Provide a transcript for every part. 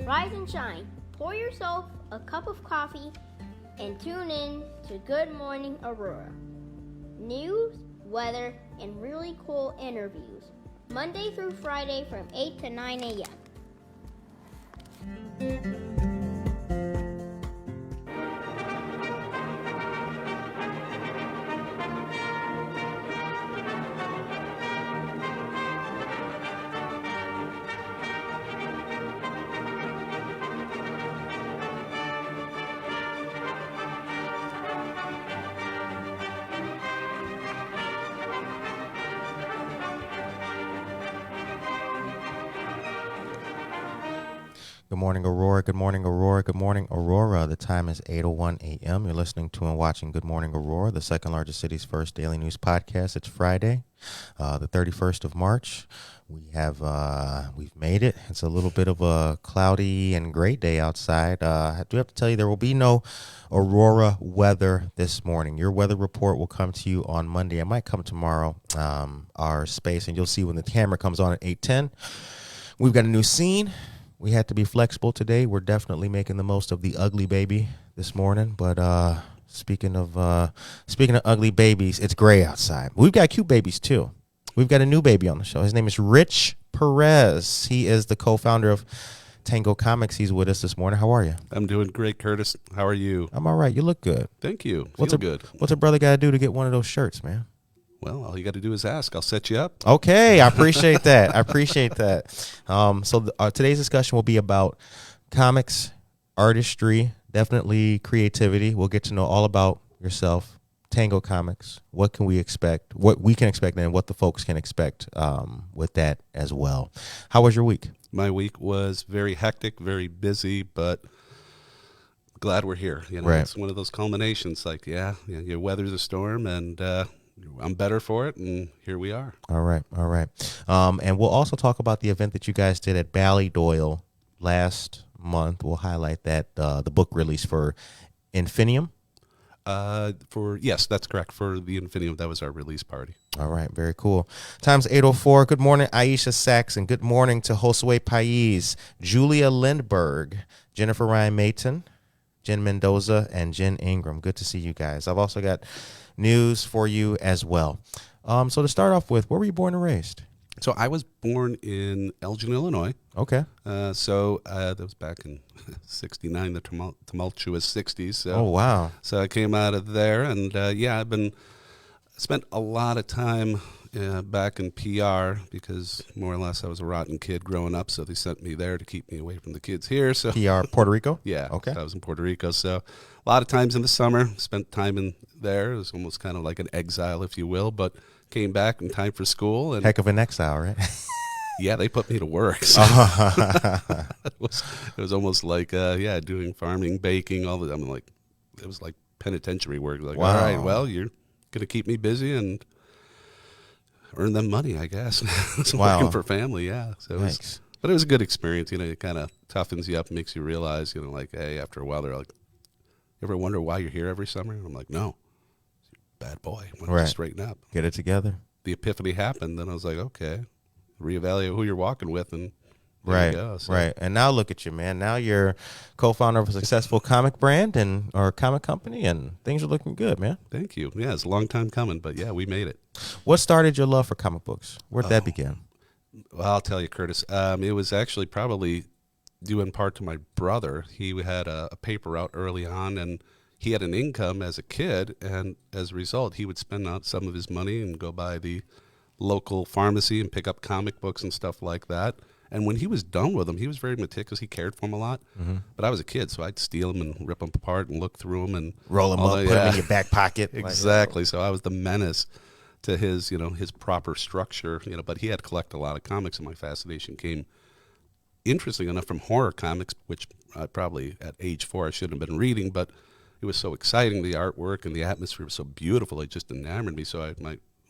Rise and shine. Pour yourself a cup of coffee and tune in to Good Morning Aurora. News, weather, and really cool interviews. Monday through Friday from 8 to 9 a.m. Good morning, Aurora. Good morning, Aurora. Good morning, Aurora. The time is 8:01 a.m. You're listening to and watching Good Morning Aurora, the second largest city's first daily news podcast. It's Friday, the 31st of March. We've made it. It's a little bit of a cloudy and gray day outside. I do have to tell you there will be no Aurora weather this morning. Your weather report will come to you on Monday. It might come tomorrow, our space, and you'll see when the camera comes on at 8:10. We've got a new scene. We had to be flexible today. We're definitely making the most of the ugly baby this morning. But speaking of ugly babies, it's gray outside. We've got cute babies too. We've got a new baby on the show. His name is Rich Perez. He is the co-founder of Tango Comics. He's with us this morning. How are you? I'm doing great, Curtis. How are you? I'm all right. You look good. Thank you. Feel good. What's a brother got to do to get one of those shirts, man? Well, all you got to do is ask. I'll set you up. Okay, I appreciate that. Today's discussion will be about comics, artistry, definitely creativity. We'll get to know all about yourself, Tango Comics. What can we expect? What we can expect, and what the folks can expect with that as well. How was your week? My week was very hectic, very busy, but glad we're here. You know, right. It's one of those culminations. Like, you weather's a storm, and I'm better for it, and here we are. All right. And we'll also talk about the event that you guys did at Ballydoyle last month. We'll highlight that, the book release for Infinium. Yes, that's correct. For the Infinium, that was our release party. All right, very cool. Time's 8:04. Good morning, Aisha Saxon. Good morning to Josue Pais, Julia Lindberg, Jennifer Ryan Mayton, Jen Mendoza, and Jen Ingram. Good to see you guys. I've also got news for you as well. So to start off with, where were you born and raised? So I was born in Elgin, Illinois. Okay. That was back in 69, the tumultuous 60s. So, oh, wow. So I came out of there, and spent a lot of time back in PR because more or less I was a rotten kid growing up, so they sent me there to keep me away from the kids here. So PR, Puerto Rico? Yeah. Okay. So I was in Puerto Rico, so a lot of times in the summer, spent time in there. It was almost kind of like an exile, if you will, but came back in time for school. And heck of an exile, right? Yeah, they put me to work. So it was almost like, doing farming, baking, all that. I'm like, it was like penitentiary work. Like, wow. All right, well, you're going to keep me busy and earn them money, I guess. Wow. Working for family, yeah. So but it was a good experience. You know, it kind of toughens you up, makes you realize, like, hey, after a while, they're like, you ever wonder why you're here every summer? And I'm like, no, bad boy. I want to straighten up. Get it together. The epiphany happened. Then I was like, okay, reevaluate who you're walking with, and right, go, so. Right. And now look at you, man. Now you're co-founder of a successful comic brand or comic company, and things are looking good, man. Thank you. Yeah, it's a long time coming, but yeah, we made it. What started your love for comic books? Where did that begin? Well, I'll tell you, Curtis. It was actually probably due in part to my brother. He had a paper out early on, and he had an income as a kid, and as a result, he would spend out some of his money and go by the local pharmacy and pick up comic books and stuff like that. And when he was done with them, he was very meticulous. He cared for them a lot. Mm-hmm. But I was a kid, so I'd steal them and rip them apart and look through them and roll them up, put them in your back pocket. Exactly. So I was the menace to his, his proper structure. But he had to collect a lot of comics, and my fascination came, interesting enough, from horror comics, which probably at age 4 I shouldn't have been reading, but it was so exciting. The artwork and the atmosphere was so beautiful. It just enamored me. So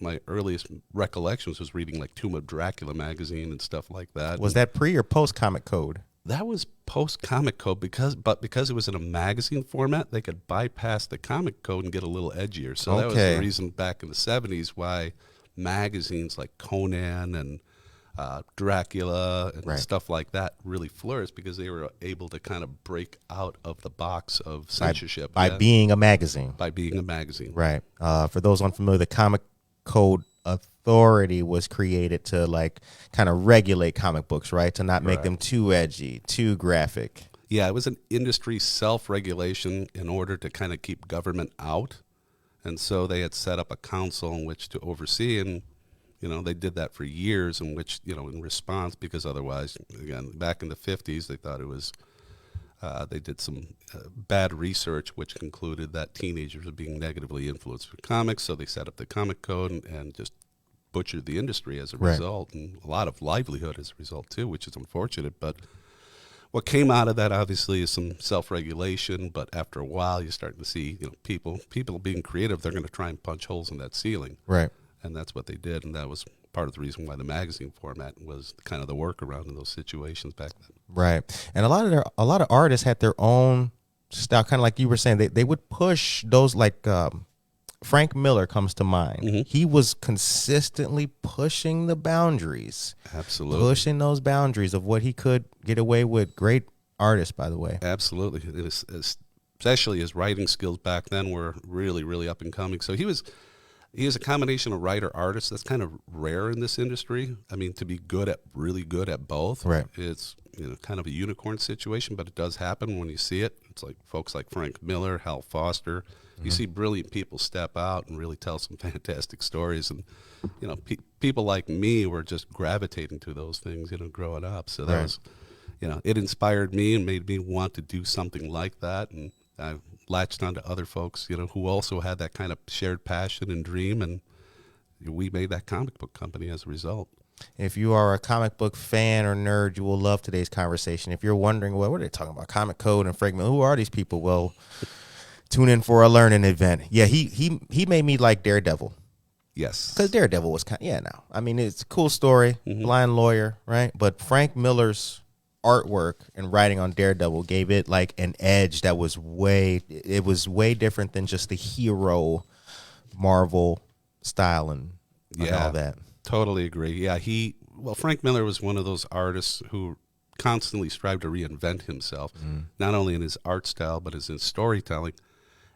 my earliest recollections was reading like Tomb of Dracula magazine and stuff like that. Was that pre or post Comic Code? That was post Comic Code because it was in a magazine format, they could bypass the Comic Code and get a little edgier. So that was the reason back in the 70s why magazines like Conan and Dracula and Right. stuff like that really flourished because they were able to kind of break out of the box of censorship by being a magazine. by being a magazine. Right. For those unfamiliar, the Comic Code Authority was created to like kind of regulate comic books, right? To not make them too edgy, too graphic. Yeah, it was an industry self-regulation in order to kind of keep government out. And so they had set up a council in which to oversee, and they did that for years, in which, in response, because otherwise, again, back in the 50s, they thought it was, they did some bad research, which concluded that teenagers were being negatively influenced with comics, so they set up the Comic Code and just butchered the industry as a result, and a lot of livelihood as a result, too, which is unfortunate, but what came out of that, obviously, is some self-regulation, but after a while, you're starting to see, people being creative, they're going to try and punch holes in that ceiling. Right. And that's what they did, and that was part of the reason why the magazine format was kind of the workaround in those situations back then. Right. And a lot of artists had their own style, kind of like you were saying. They would push those, like Frank Miller comes to mind. Mm-hmm. He was consistently pushing the boundaries. Absolutely. Pushing those boundaries of what he could get away with. Great artist, by the way. Absolutely. Especially his writing skills back then were really, really up and coming. So he was a combination of writer-artist. That's kind of rare in this industry. I mean, to be really good at both. Right. It's kind of a unicorn situation, but it does happen when you see it. It's like folks like Frank Miller, Hal Foster. You see brilliant people step out and really tell some fantastic stories, and people like me were just gravitating to those things, growing up. So that was, it inspired me and made me want to do something like that, and I latched onto other folks, who also had that kind of shared passion and dream, and we made that comic book company as a result. If you are a comic book fan or nerd, you will love today's conversation. If you're wondering, well, what are they talking about? Comic Code and Frank Miller, who are these people? Well, tune in for a learning event. Yeah, he made me like Daredevil. Yes. Because Daredevil was I mean, it's a cool story, blind lawyer, right? But Frank Miller's artwork and writing on Daredevil gave it like an edge that was way different than just the hero Marvel style and all that. Totally agree. Yeah, Frank Miller was one of those artists who constantly strived to reinvent himself, not only in his art style, but as in storytelling.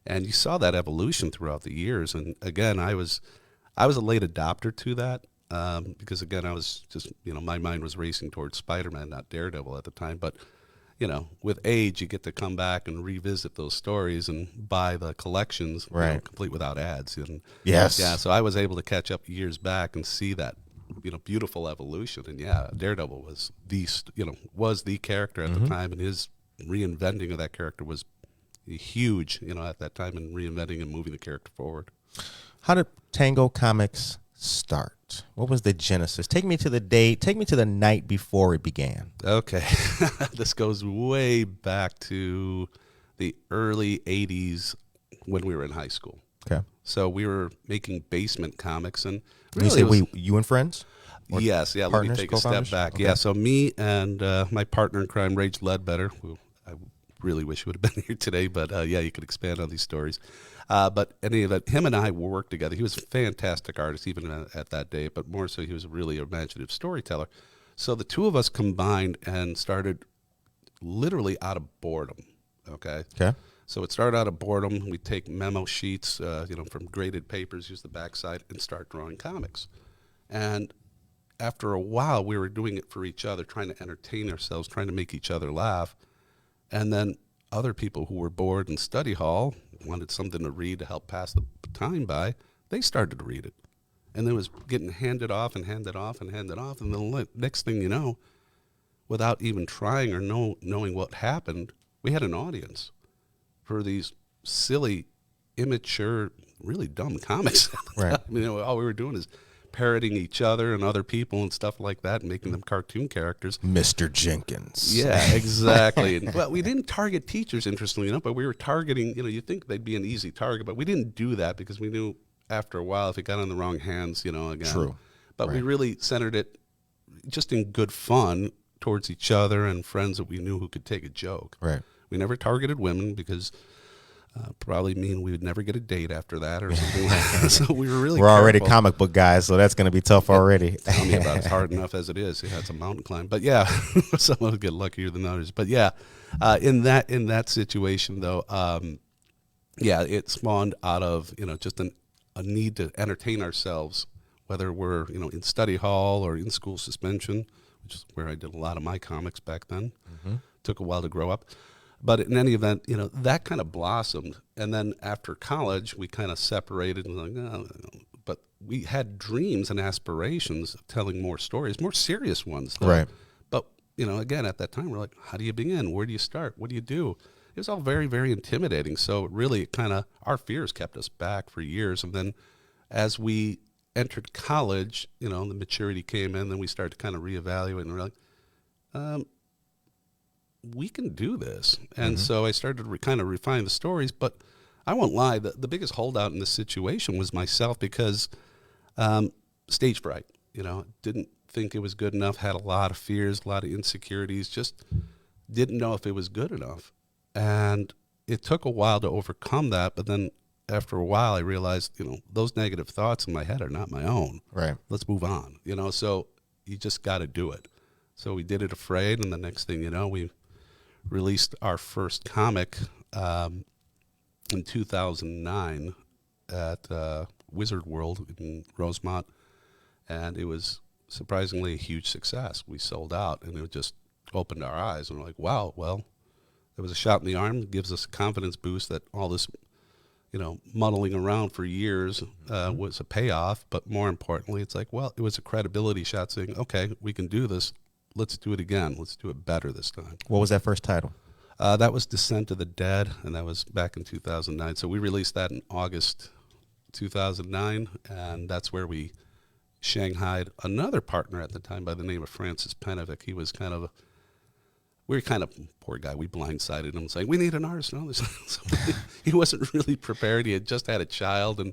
And you saw that evolution throughout the years. And again, I was a late adopter to that, because again, I was just, my mind was racing towards Spider-Man, not Daredevil at the time. But, with age, you get to come back and revisit those stories and buy the collections, complete without ads. And yes. Yeah, so I was able to catch up years back and see that, beautiful evolution. And yeah, Daredevil was the character at the time, and his reinventing of that character was huge, at that time, in reinventing and moving the character forward. How did Tango Comics start? What was the genesis? Take me to the night before it began. Okay. This goes way back to the early 80s when we were in high school. Okay. So we were making basement comics, and really you say you and friends? Or yes, yeah, let me take a step back. Okay. Yeah, so me and my partner in crime, Rage Ledbetter, who I really wish would have been here today, but yeah, you could expand on these stories. But any of that, him and I worked together. He was a fantastic artist even at that day, but more so he was really a imaginative storyteller. So the two of us combined and started literally out of boredom, okay? Okay. So it started out of boredom. We'd take memo sheets, from graded papers, use the backside, and start drawing comics. And after a while, we were doing it for each other, trying to entertain ourselves, trying to make each other laugh. And then other people who were bored in study hall, wanted something to read to help pass the time by, they started to read it. And it was getting handed off and handed off and handed off. And the next thing you know, without even trying or knowing what happened, we had an audience for these silly, immature, really dumb comics. Right. I mean, all we were doing is parroting each other and other people and stuff like that, and making them cartoon characters. Mr. Jenkins. Yeah, exactly. And, well, we didn't target teachers, interestingly enough, but we were targeting, you'd think they'd be an easy target, but we didn't do that because we knew after a while if it got in the wrong hands, again. True. But we really centered it just in good fun towards each other and friends that we knew who could take a joke. Right. We never targeted women because Probably mean we would never get a date after that or something like that. So we were really We're already careful. comic book guys, so that's going to be tough already. Tell me about it. It's hard enough as it is. Yeah, it's a mountain climb. But yeah, some will get luckier than others. But yeah, in that situation though, yeah, it spawned out of just a need to entertain ourselves, whether we're in study hall or in school suspension, which is where I did a lot of my comics back then. Mm-hmm. Took a while to grow up. But in any event, that kind of blossomed. And then after college, we kind of separated and but we had dreams and aspirations of telling more stories, more serious ones. Though. Right. But, again, at that time, we're like, how do you begin? Where do you start? What do you do? It was all very, very intimidating. So really our fears kept us back for years. And then as we entered college, the maturity came in, then we started to kind of reevaluate and we're like, we can do this. And so I started to kind of refine the stories, but I won't lie, the biggest holdout in this situation was myself because stage fright, didn't think it was good enough, had a lot of fears, a lot of insecurities, just didn't know if it was good enough. And it took a while to overcome that, but then after a while I realized, those negative thoughts in my head are not my own. Right. Let's move on, so you just got to do it. So we did it afraid, and the next thing you know, we released our first comic in 2009 at Wizard World in Rosemont, and it was surprisingly a huge success. We sold out, and it just opened our eyes, and we're like, wow, well, it was a shot in the arm. It gives us a confidence boost that all this, muddling around for years was a payoff, but more importantly, it's like, well, it was a credibility shot saying, okay, we can do this. Let's do it again. Let's do it better this time. What was that first title? That was Descent of the Dead, and that was back in 2009. So we released that in August 2009, and that's where we shanghaied another partner at the time by the name of Francis Penovic. He was poor guy, we blindsided him saying, we need an artist. No, so he wasn't really prepared. He had just had a child, and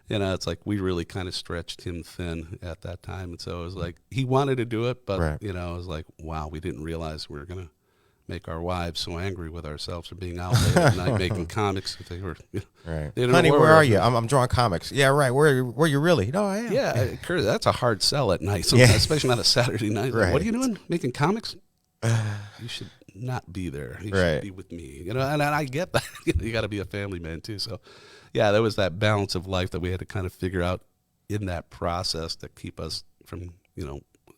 it's like we really kind of stretched him thin at that time. And so it was like he wanted to do it, but, right. It was like, wow, we didn't realize we were going to make our wives so angry with ourselves for being out late at night making comics. They were, right. They Honey, where are you? I'm drawing comics. Yeah, right. Where you really? No, I am. Yeah, Kurt, that's a hard sell at night, especially not a Saturday night. Right. Like, what are you doing? Making comics? You should not be there. You should be with me. And I get that. You got to be a family man too. So, yeah, there was that balance of life that we had to kind of figure out in that process to keep us from,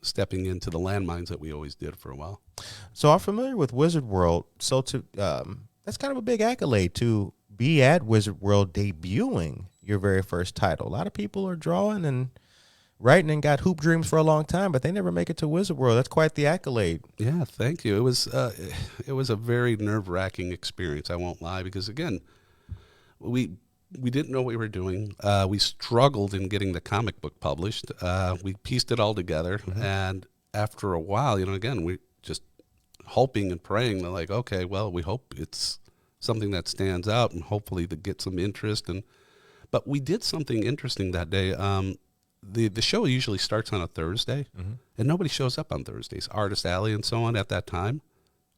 stepping into the landmines that we always did for a while. So I'm familiar with Wizard World. So that's kind of a big accolade to be at Wizard World debuting your very first title. A lot of people are drawing and writing and got hoop dreams for a long time, but they never make it to Wizard World. That's quite the accolade. Yeah, thank you. It was a very nerve-wracking experience, I won't lie, because, again, we didn't know what we were doing. We struggled in getting the comic book published. We pieced it all together, and after a while, again, we just hoping and praying that, like, okay, well, we hope it's something that stands out and hopefully to get some interest. But we did something interesting that day. The show usually starts on a Thursday, and nobody shows up on Thursdays. Artist Alley and so on at that time.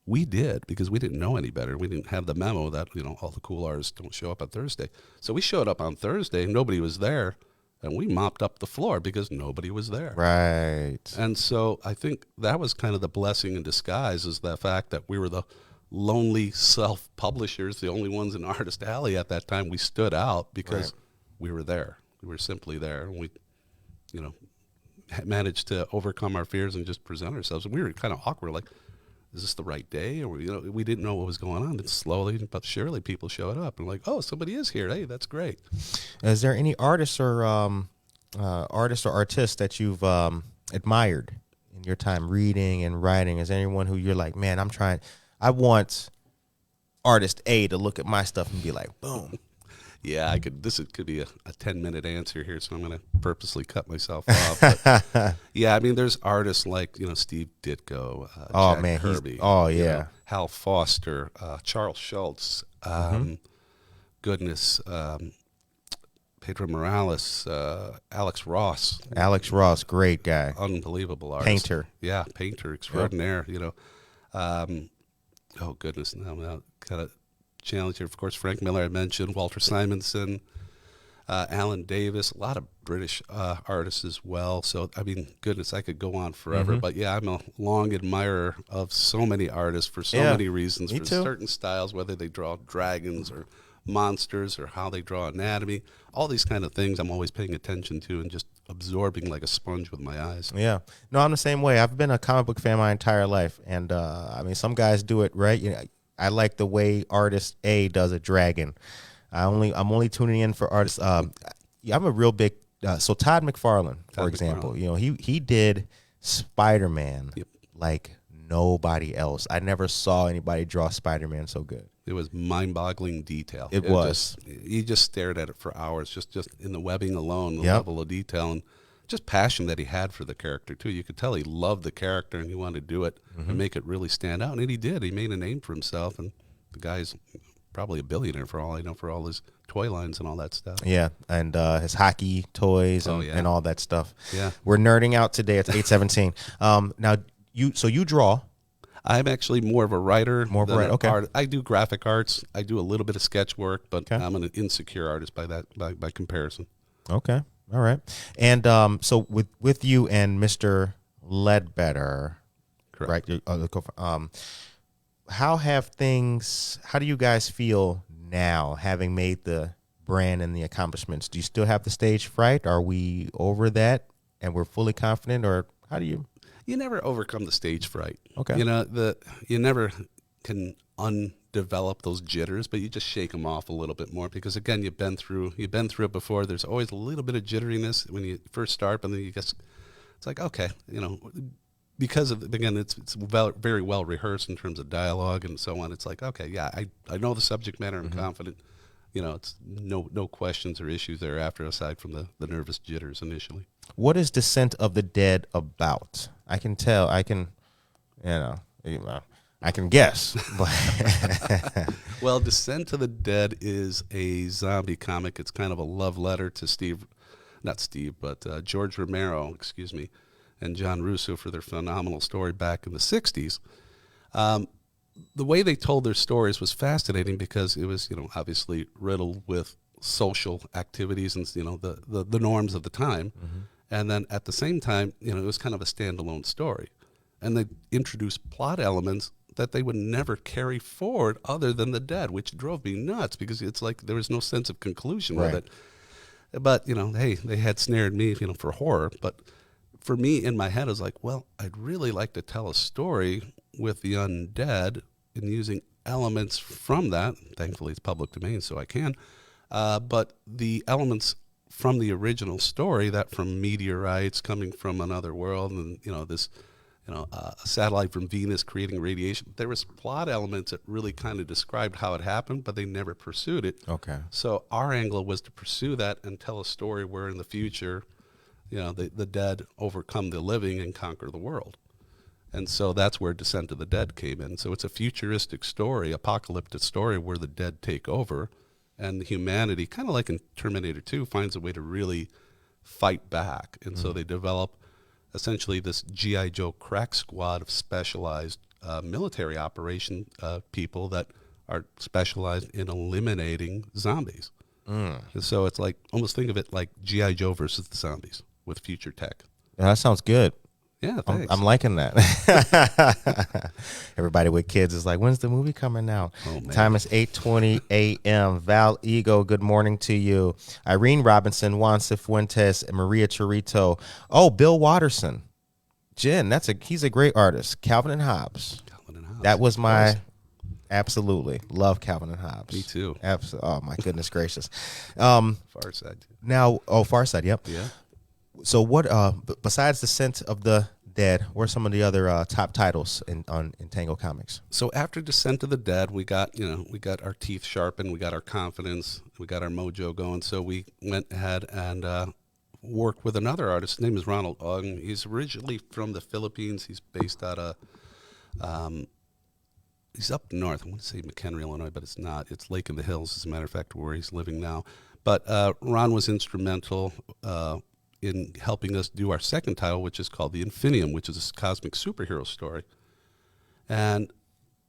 We did, because we didn't know any better. We didn't have the memo that, all the cool artists don't show up on Thursday. So we showed up on Thursday, nobody was there, and we mopped up the floor because nobody was there. Right. And so I think that was kind of the blessing in disguise, is the fact that we were the lonely self-publishers, the only ones in Artist Alley at that time. We stood out because we were there. We were simply there, and we, managed to overcome our fears and just present ourselves. And we were kind of awkward, like, is this the right day? Or, we didn't know what was going on. And slowly but surely people showed up and like, oh, somebody is here. Hey, that's great. Is there any artists or artists that you've admired in your time reading and writing? Is there anyone who you're like, man, I want artist A to look at my stuff and be like, boom. Yeah, this could be a 10-minute answer here, so I'm going to purposely cut myself off. But, yeah, I mean, there's artists like, Steve Ditko, Jack Kirby, Hal Foster, Charles Schultz, Pedro Morales, Alex Ross. Alex Ross, great guy. Unbelievable artist. Painter. Yeah, painter extraordinaire, oh, goodness, now kind of challenge here. Of course, Frank Miller, I mentioned, Walter Simonson, Alan Davis, a lot of British artists as well. So, I mean, goodness, I could go on forever. Mm-hmm. But yeah, I'm a long admirer of so many artists for so many reasons, me for too. certain styles, whether they draw dragons or monsters or how they draw anatomy, all these kind of things I'm always paying attention to and just absorbing like a sponge with my eyes. Yeah. No, I'm the same way. I've been a comic book fan my entire life. And, I mean, some guys do it right. You know, I like the way artist A does a dragon. I'm only tuning in for artists. I'm a real big, so Todd McFarlane, for example, McFarlane. you know, he did Spider-Man Yep. like nobody else. I never saw anybody draw Spider-Man so good. It was mind-boggling detail. It was. You just stared at it for hours, just in the webbing alone, the Yep. level of detail, and just passion that he had for the character, too. You could tell he loved the character, and he wanted to do it and make it really stand out, and he did. He made a name for himself, and the guy's probably a billionaire for all I know, for all his toy lines and all that stuff. Yeah, and his hockey toys and, Oh, yeah. and all that stuff. Yeah. We're nerding out today. It's 8:17. Now, you draw. I'm actually more of a writer. More of a than writer, an okay. art. I do graphic arts. I do a little bit of sketch work, but Okay. I'm an insecure artist by comparison. Okay. All right. And so with you and Mr. Ledbetter, Correct. right? How do you guys feel now, having made the brand and the accomplishments? Do you still have the stage fright? Are we over that and we're fully confident, or how do you? You never overcome the stage fright. Okay. You know, you never can undevelop those jitters, but you just shake them off a little bit more because, again, you've been through it before. There's always a little bit of jitteriness when you first start, but then you just, it's like, okay, you know, because of, again, it's very well rehearsed in terms of dialogue and so on. It's like, okay, yeah, I know the subject matter. I'm confident. You know, it's no questions or issues thereafter aside from the nervous jitters initially. What is Descent of the Dead about? I can tell. I can guess. But Well, Descent of the Dead is a zombie comic. It's kind of a love letter to George Romero, and John Russo for their phenomenal story back in the 60s. The way they told their stories was fascinating because it was, obviously riddled with social activities and, the norms of the time. Mm-hmm. And then at the same time, it was kind of a standalone story. And they introduced plot elements that they would never carry forward other than the dead, which drove me nuts because it's like there was no sense of conclusion with it. But, hey, they had snared me, for horror. But for me, in my head, I was like, well, I'd really like to tell a story with the undead and using elements from that. Thankfully, it's public domain, so I can. But the elements from the original story, that from meteorites coming from another world and, a satellite from Venus creating radiation. There was plot elements that really kind of described how it happened, but they never pursued it. okay. So our angle was to pursue that and tell a story where in the future, the dead overcome the living and conquer the world. And so that's where Descent of the Dead came in. So it's a futuristic story, apocalyptic story where the dead take over and humanity, kind of like in Terminator 2, finds a way to really fight back. And so they develop essentially this G.I. Joe crack squad of specialized military operation people that are specialized in eliminating zombies. And so it's like, almost think of it like G.I. Joe versus the zombies with future tech. Yeah, that sounds good. Yeah, thanks. I'm liking that. Everybody with kids is like, when's the movie coming out? Oh, man. Time is 8:20 a.m. Val Ego, good morning to you. Irene Robinson, Juan Cifuentes, and Maria Chirito. Oh, Bill Watterson. Jen, he's a great artist. Calvin and Hobbes. Calvin and Hobbes. That was my absolutely love Calvin and Hobbes. Me too. Oh my goodness gracious. Far Side. Now, Far Side, yep. Yeah. So what? Besides Descent of the Dead, what are some of the other top titles in Tango Comics? So after Descent of the Dead, we got our teeth sharpened, we got our confidence, we got our mojo going. So we went ahead and worked with another artist. His name is Ronald Ogden. He's originally from the Philippines. He's based out of he's up north. I want to say McHenry, Illinois, but it's not. It's Lake in the Hills, as a matter of fact, where he's living now. But Ron was instrumental in helping us do our second title, which is called The Infinium, which is a cosmic superhero story. And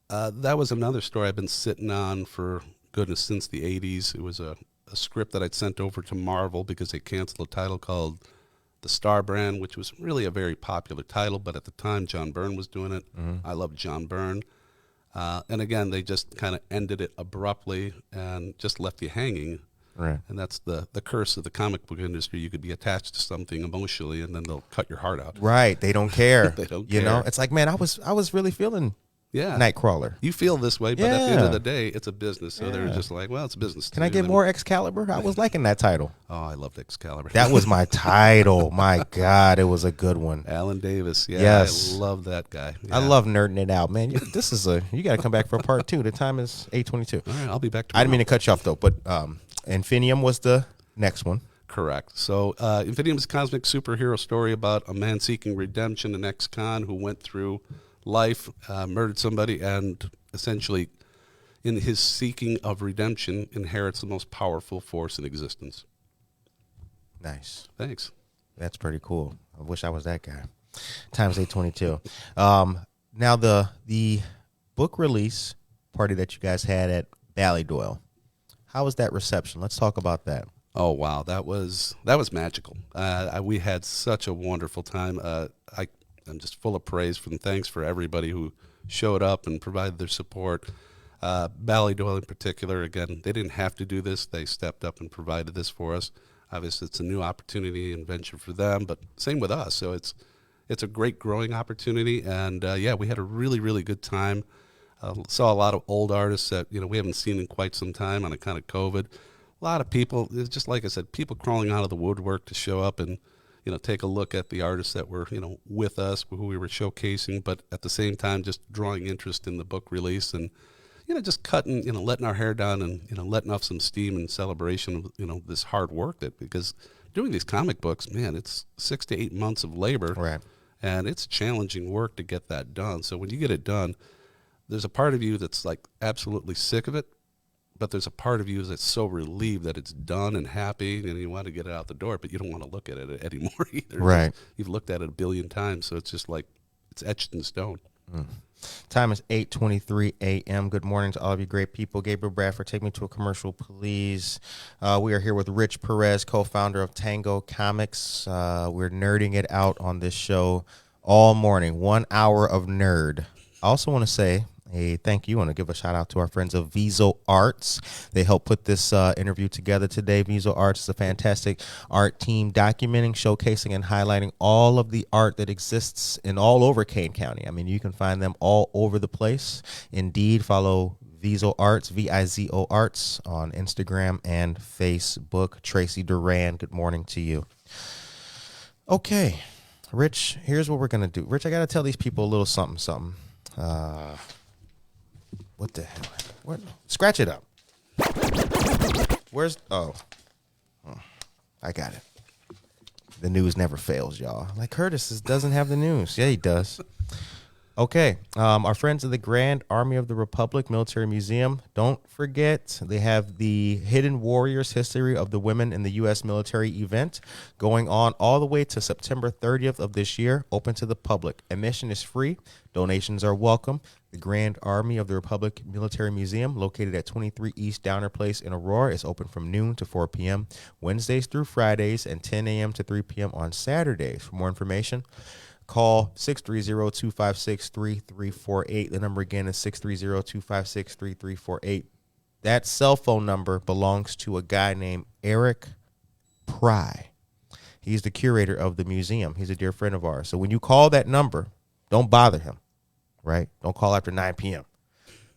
That was another story I've been sitting on for goodness since the 80s. It was a script that I'd sent over to Marvel because they canceled a title called The Star Brand, which was really a very popular title, but at the time John Byrne was doing it. I loved John Byrne. And again, they just kind of ended it abruptly and just left you hanging. Right. And that's the curse of the comic book industry. You could be attached to something emotionally, and then they'll cut your heart out. Right. They don't care. They don't You care. know, it's like, man, I was really feeling Nightcrawler. You feel this way, but at the end Yeah. of the day, it's a business. So they're just like, well, it's a business. Can I get more Excalibur? I was liking that title. Oh, I loved Excalibur. That was my title. My God, it was a good one. Alan Davis. Yeah, Yes. I love that guy. I Yeah. love nerding it out, man. This is you got to come back for a part 2. The time is 8:22. All right, I'll be back I tomorrow. didn't mean to cut you off though, but Infinium was the next one. Correct. So Infinium's a cosmic superhero story about a man seeking redemption, an ex-con who went through life, murdered somebody, and essentially, in his seeking of redemption, inherits the most powerful force in existence. Nice. Thanks. That's pretty cool. I wish I was that guy. Times 822. Now the book release party that you guys had at Ballydoyle. How was that reception? Let's talk about that. Oh wow, that was magical. We had such a wonderful time. I'm just full of praise and thanks for everybody who showed up and provided their support. Ballydoyle in particular, again, they didn't have to do this. They stepped up and provided this for us. Obviously, it's a new opportunity and venture for them, but same with us. So it's a great growing opportunity, and we had a really, really good time. Saw a lot of old artists that we haven't seen in quite some time on account of COVID. A lot of people, it's just like I said, people crawling out of the woodwork to show up and take a look at the artists that were with us, who we were showcasing, but at the same time just drawing interest in the book release and just cutting, letting our hair down and letting off some steam in celebration of this hard work because doing these comic books, man, it's 6 to 8 months of labor, Right. and it's challenging work to get that done. So when you get it done, there's a part of you that's like absolutely sick of it, but there's a part of you that's so relieved that it's done and happy, and you want to get it out the door, but you don't want to look at it anymore either. Right. You've looked at it a billion times, so it's just like it's etched in stone. Time is 8:23 a.m. Good morning to all of you great people. Gabriel Bradford, take me to a commercial, please. We are here with Rich Perez, co-founder of Tango Comics. We're nerding it out on this show all morning. 1 hour of nerd. I also want to say a thank you. I want to give a shout out to our friends of Viso Arts. They helped put this interview together today. Viso Arts is a fantastic art team documenting, showcasing, and highlighting all of the art that exists in all over Kane County. I mean, you can find them all over the place. Indeed, follow Viso Arts, Vizo Arts, on Instagram and Facebook. Tracy Duran, good morning to you. Okay, Rich, here's what we're going to do. Rich, I got to tell these people a little something. What the hell? What? Scratch it up. Where's... Oh, I got it. The news never fails, y'all. Like, Curtis doesn't have the news. Yeah, he does. Okay. Our friends of the Grand Army of the Republic Military Museum, don't forget, they have the Hidden Warriors History of the Women in the U.S. Military event going on all the way to September 30th of this year, open to the public. Admission is free. Donations are welcome. The Grand Army of the Republic Military Museum, located at 23 East Downer Place in Aurora, is open from noon to 4 p.m. Wednesdays through Fridays and 10 a.m. to 3 p.m. on Saturdays. For more information, call 630-256-3348. The number again is 630-256-3348. That cell phone number belongs to a guy named Eric Pry. He's the curator of the museum. He's a dear friend of ours. So when you call that number, don't bother him, right? Don't call after 9 p.m.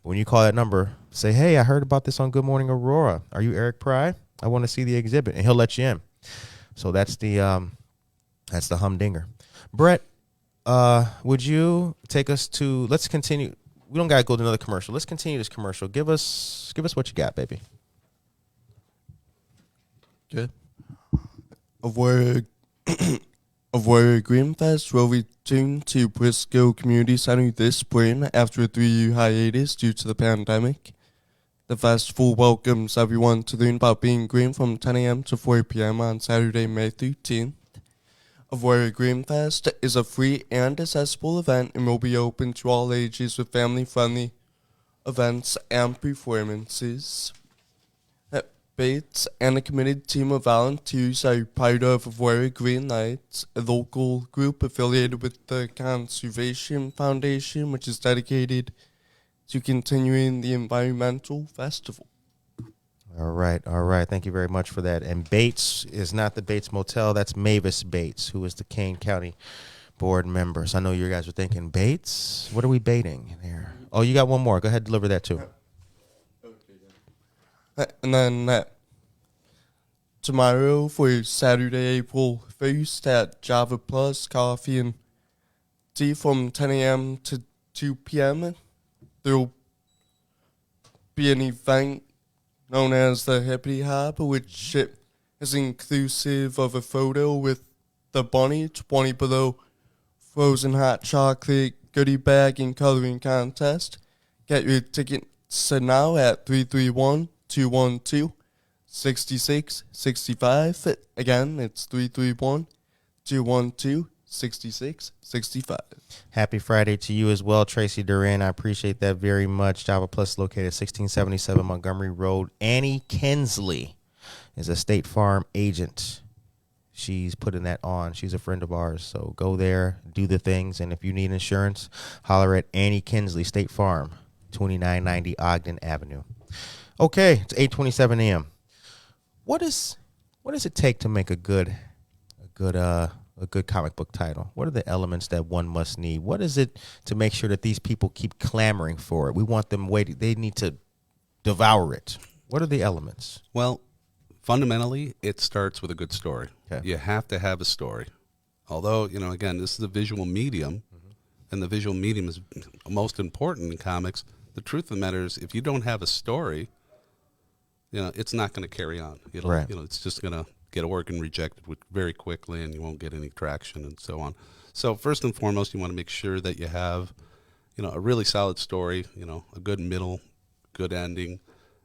When you call that number, say, hey, I heard about this on Good Morning Aurora. Are you Eric Pry? I want to see the exhibit, and he'll let you in. So that's the humdinger. Brett, would you take us to, let's continue. We don't got to go to another commercial. Let's continue this commercial. Give us what you got, baby. Good. Aurora Greenfest will return to Briscoe Community Center this spring after a 3-year hiatus due to the pandemic. The festival welcomes everyone to learn about being green from 10 a.m. to 4 p.m. on Saturday, May 13th. Aurora Greenfest is a free and accessible event and will be open to all ages with family-friendly events, and performances. Bates and a committed team of volunteers are part of Aurora Green Lights, a local group affiliated with the Conservation Foundation, which is dedicated to continuing the environmental festival. All right. Thank you very much for that. And Bates is not the Bates Motel. That's Mavis Bates, who is the Kane County board member. So I know you guys are thinking, Bates? What are we baiting here? Oh, you got one more. Go ahead, deliver that too. And then tomorrow for Saturday, April 1st at Java Plus Coffee and Tea from 10 a.m. to 2 p.m. There will be an event known as the Hippity Hop, which is inclusive of a photo with the bunny, 20 below frozen hot chocolate goodie bag and coloring contest. Get your tickets now at 331-212-6665. Again, it's 331-212-6665. Happy Friday to you as well, Tracy Duran. I appreciate that very much. Java Plus located at 1677 Montgomery Road. Annie Kinsley is a State Farm agent. She's putting that on. She's a friend of ours. So go there, do the things. And if you need insurance, holler at Annie Kinsley, State Farm, 2990 Ogden Avenue. Okay, it's 8:27 a.m. What does it take to make a good comic book title? What are the elements that one must need? What is it to make sure that these people keep clamoring for it? We want them waiting. They need to devour it. What are the elements? Well, fundamentally, it starts with a good story. Okay. You have to have a story. Although, again, this is a visual medium, and the visual medium is most important in comics. The truth of the matter is, if you don't have a story, it's not going to carry on. Right. It's just going to get organ rejected very quickly, and you won't get any traction and so on. So first and foremost, you want to make sure that you have, a really solid story, a good middle, good ending,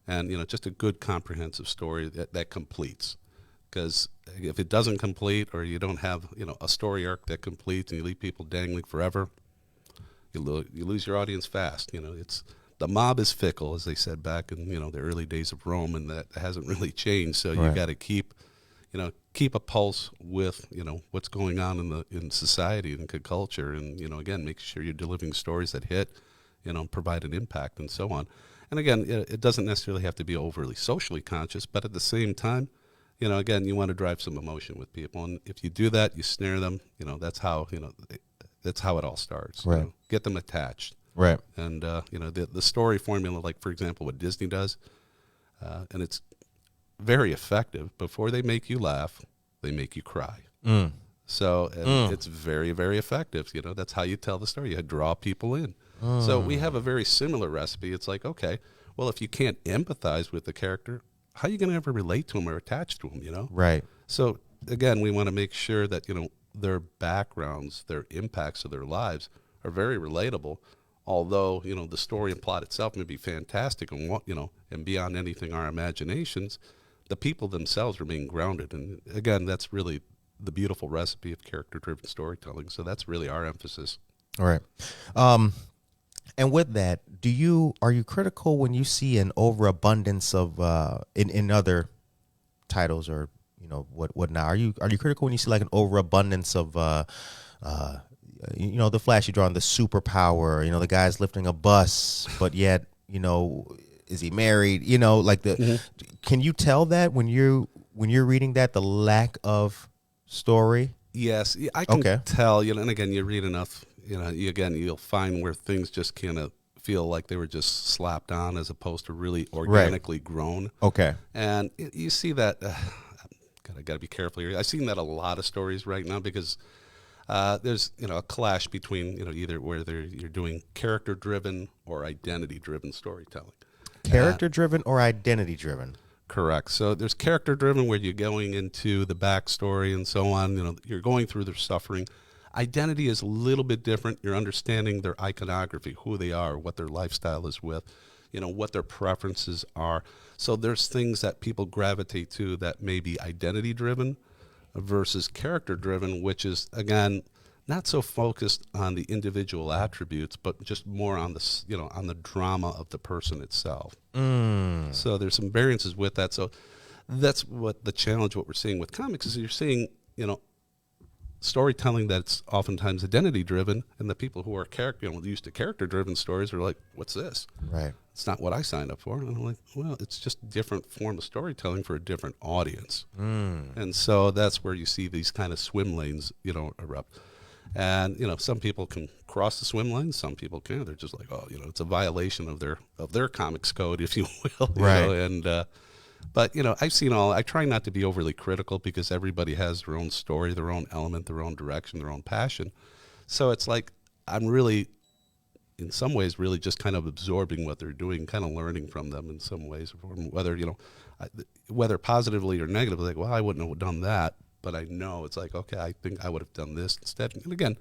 and, just a good comprehensive story that completes. Because if it doesn't complete, or you don't have, a story arc that completes, and you leave people dangling forever, you lose your audience fast. The mob is fickle, as they said back in, the early days of Rome, and that hasn't really changed. So you got to keep a pulse with, what's going on in society and culture, and, again, make sure you're delivering stories that hit, provide an impact and so on. And again, it doesn't necessarily have to be overly socially conscious, but at the same time, again, you want to drive some emotion with people. And if you do that, you snare them, that's how it all starts. Right. Get them attached. Right. And, the story formula, like, for example, what Disney does, and it's very effective. Before they make you laugh, they make you cry. So it's very, very effective. That's how you tell the story. You draw people in. So we have a very similar recipe. It's like, okay, well, if you can't empathize with the character, how are you going to ever relate to him or attach to him, Right. So, again, we want to make sure that, their backgrounds, their impacts of their lives are very relatable, although, the story and plot itself may be fantastic and, and beyond anything our imaginations, the people themselves remain grounded. And, again, that's really the beautiful recipe of character-driven storytelling. So that's really our emphasis. All right. And with that, are you critical when you see an overabundance of in other titles, or what now? Are you critical when you see like an overabundance of the flashy drawing, the superpower, the guy's lifting a bus, but yet is he married? Can you tell that when you're reading that, the lack of story? Yes, I can tell. And again, you read enough. You'll find where things just kind of feel like they were just slapped on, as opposed to really organically grown. Okay. And you see that. I got to be careful here. I've seen that a lot of stories right now, because there's a clash between either whether you're doing character-driven or identity-driven storytelling. Character-driven or identity-driven. Correct. So there's character-driven, where you're going into the backstory and so on. You're going through their suffering. Identity is a little bit different. You're understanding their iconography, who they are, what their lifestyle is with, what their preferences are. So there's things that people gravitate to that may be identity-driven versus character-driven, which is, again, not so focused on the individual attributes, but just more on on the drama of the person itself. So there's some variances with that. So that's what the challenge, what we're seeing with comics is you're seeing, storytelling that's oftentimes identity driven, and the people who are used to character driven stories are like, what's this? Right. It's not what I signed up for. And I'm like, well, it's just a different form of storytelling for a different audience. And so that's where you see these kind of swim lanes, erupt. And, some people can cross the swim lanes, some people can't. They're just like, oh, it's a violation of their comics code, if you will. Right. But, I've seen I try not to be overly critical because everybody has their own story, their own element, their own direction, their own passion. So it's like I'm really, in some ways, really just kind of absorbing what they're doing, kind of learning from them in some ways, whether positively or negatively, like, well, I wouldn't have done that, but I know it's like, okay, I think I would have done this instead. And again,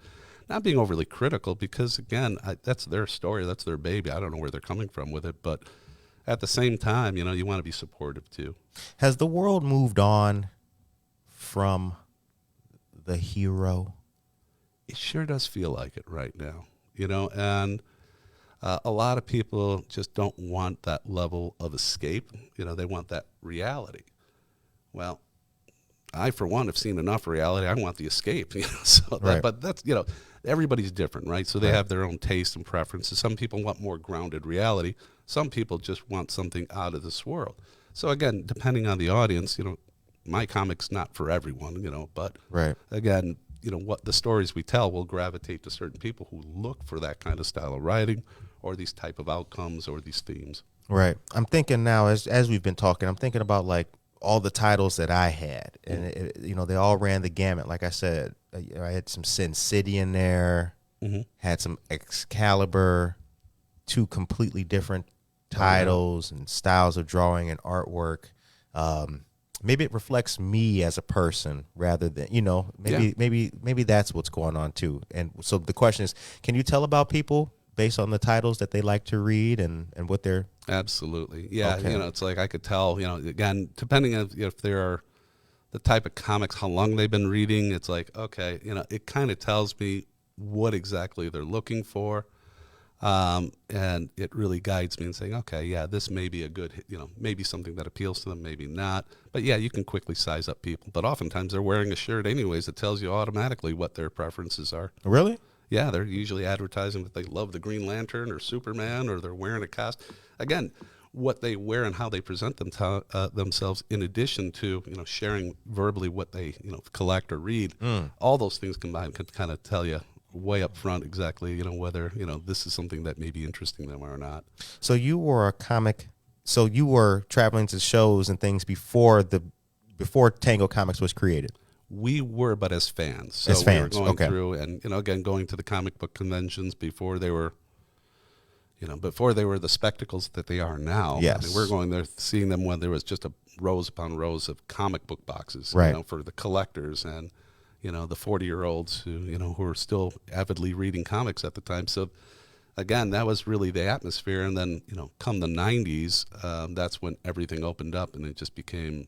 not being overly critical because, again, that's their story, that's their baby. I don't know where they're coming from with it, but at the same time, you want to be supportive too. Has the world moved on from the hero? It sure does feel like it right now, and a lot of people just don't want that level of escape. They want that reality. Well, I, for one, have seen enough reality. I want the escape, Right. But that's, everybody's different, right? So they have their own taste and preferences. Some people want more grounded reality. Some people just want something out of this world. So again, depending on the audience, my comic's not for everyone, but Right. again, what the stories we tell will gravitate to certain people who look for that kind of style of writing or these type of outcomes or these themes. Right. I'm thinking now, as we've been talking, I'm thinking about like all the titles that I had, and they all ran the gamut. Like I said, I had some Sin City in there, had some Excalibur, two completely different titles and styles of drawing and artwork. Maybe it reflects me as a person rather than, maybe that's what's going on too. And so the question is, can you tell about people based on the titles that they like to read and what they're... Absolutely. Yeah. Okay. It's like I could tell, again, depending on if there are the type of comics, how long they've been reading, it's like, okay, it kind of tells me what exactly they're looking for. And it really guides me in saying, okay, yeah, this may be a good, maybe something that appeals to them, maybe not. But yeah, you can quickly size up people. But oftentimes they're wearing a shirt anyways that tells you automatically what their preferences are. Really? Yeah, they're usually advertising that they love the Green Lantern or Superman, or they're wearing a costume. Again, what they wear and how they present themselves, in addition to sharing verbally what they collect or read, all those things combined can kind of tell you way up front exactly whether this is something that may be interesting them or not. So you were you were traveling to shows and things before Tango Comics was created. We were, but as fans. So as fans, we were going okay. through and, again, going to the comic book conventions before they were, before they were the spectacles that they are now. Yes. I mean, we're going there, seeing them when there was just rows upon rows of comic book boxes, right. For the collectors and, the 40-year-olds who were still avidly reading comics at the time. So, again, that was really the atmosphere. And then, come the 90s, that's when everything opened up and it just became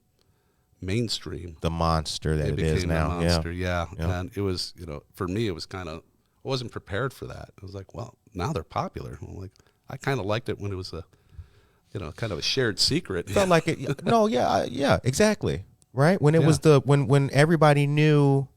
mainstream. The monster that it is now. The monster, yeah. Yeah. And it was, for me, it was kind of, I wasn't prepared for that. I was like, well, now they're popular. I'm like, I kind of liked it when it was a, kind of a shared secret. Felt like it. No, yeah, exactly. Right? When it was when everybody knew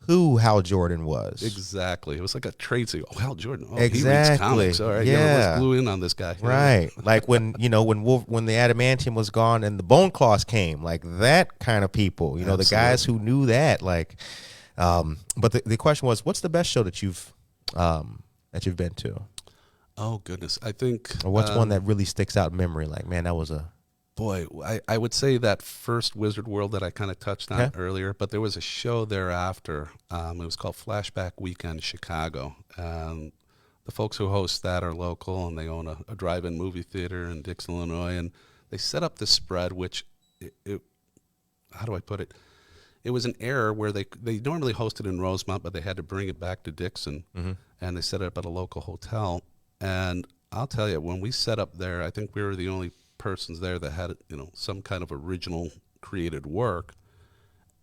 who Hal Jordan was. Exactly. It was like a trade secret. Oh, Hal Jordan. Oh, exactly. He reads comics. All right. Yeah. Let's glue in on this guy. Right. Like when the adamantium was gone and the bone cloths came, like that kind of people, Absolutely. the guys who knew that, like, but the question was, what's the best show that you've been to? Oh, goodness. I think. Or what's one that really sticks out in memory? Like, man, that was a. Boy, I would say that first Wizard World that I kind of touched on earlier, but there was a show thereafter. It was called Flashback Weekend Chicago. And the folks who host that are local, and they own a drive-in movie theater in Dixon, Illinois. And they set up this spread, which, how do I put it? It was an error where they normally hosted in Rosemont, but they had to bring it back to Dixon, and they set it up at a local hotel. And I'll tell you, when we set up there, I think we were the only persons there that had some kind of original created work,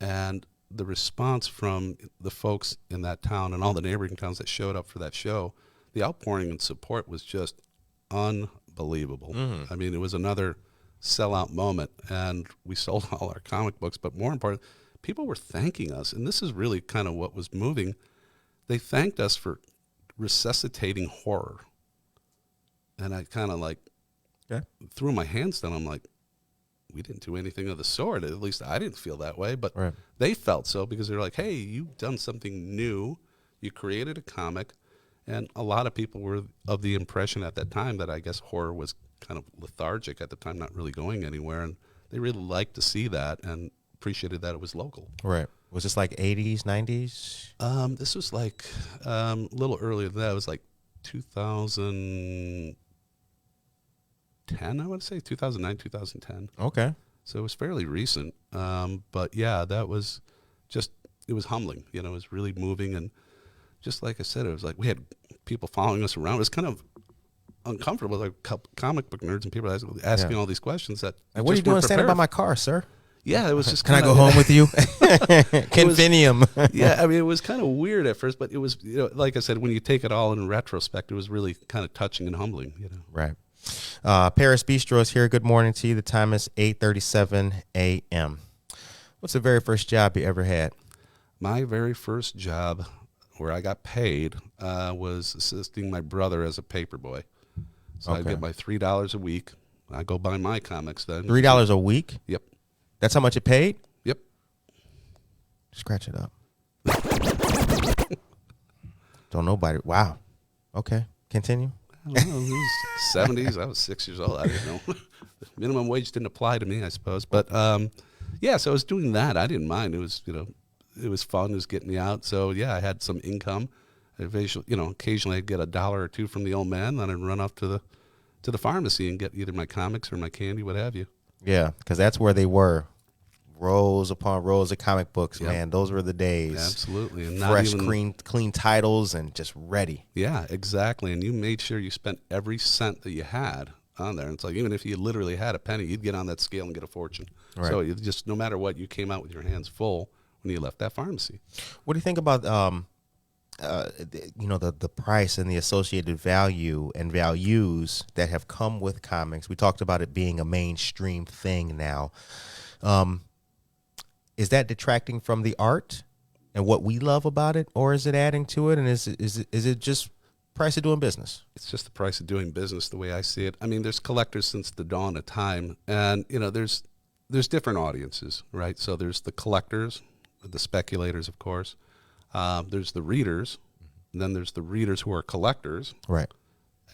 and the response from the folks in that town and all the neighboring towns that showed up for that show, the outpouring and support was just unbelievable. I mean, it was another sellout moment, and we sold all our comic books, but more important, people were thanking us, and this is really kind of what was moving. They thanked us for resuscitating horror. And I kind of like threw my hands down. I'm like, we didn't do anything of the sort. At least I didn't feel that way, but they felt so, because they're like, hey, you've done something new. You created a comic. And a lot of people were of the impression at that time that I guess horror was kind of lethargic at the time, not really going anywhere. And they really liked to see that and appreciated that it was local. Right. Was this like 80s, 90s? This was like a little earlier than that. It was like 2010, I would say, 2009, 2010. Okay. So it was fairly recent. But yeah, that was just, it was humbling. You know, it was really moving. And just like I said, it was like we had people following us around. It was kind of uncomfortable, like comic book nerds and people asking all these questions that like, what are you doing standing by my car, sir? Yeah, it was just Can I go home with you? Confinium. Yeah, I mean, it was kind of weird at first, but it was, you know, like I said, when you take it all in retrospect, it was really kind of touching and humbling, you know. Right. Paris Bistro is here. Good morning to you. The time is 8:37 a.m. What's the very first job you ever had? My very first job where I got paid was assisting my brother as a paper boy. So I get my $3 a week. I go buy my comics then. $3 a week? Yep. That's how much it paid? Yep. Scratch it up. Don't nobody. Wow. Okay. Continue. I don't know. It was 70s. I was 6 years old. I didn't know. Minimum wage didn't apply to me, I suppose. But yeah, so I was doing that. I didn't mind. It was, you know, it was fun. It was getting me out. So yeah, I had some income. You know, occasionally I'd get $1 or $2 from the old man. Then I'd run off to the pharmacy and get either my comics or my candy, what have you. Yeah, because that's where they were. Rows upon rows of comic books, man. Those were the days. Absolutely. And fresh, clean titles and just ready. Yeah, exactly. And you made sure you spent every cent that you had on there. And it's like, even if you literally had a penny, you'd get on that scale and get a fortune. Right. So you just, no matter what, you came out with your hands full when you left that pharmacy. What do you think about, you know, the price and the associated value and values that have come with comics? We talked about it being a mainstream thing now. Is that detracting from the art and what we love about it, or is it adding to it? And is it just price of doing business? It's just the price of doing business, the way I see it. I mean, there's collectors since the dawn of time, and you know, there's different audiences, right? So there's the collectors, the speculators, of course. There's the readers, and then there's the readers who are collectors, right?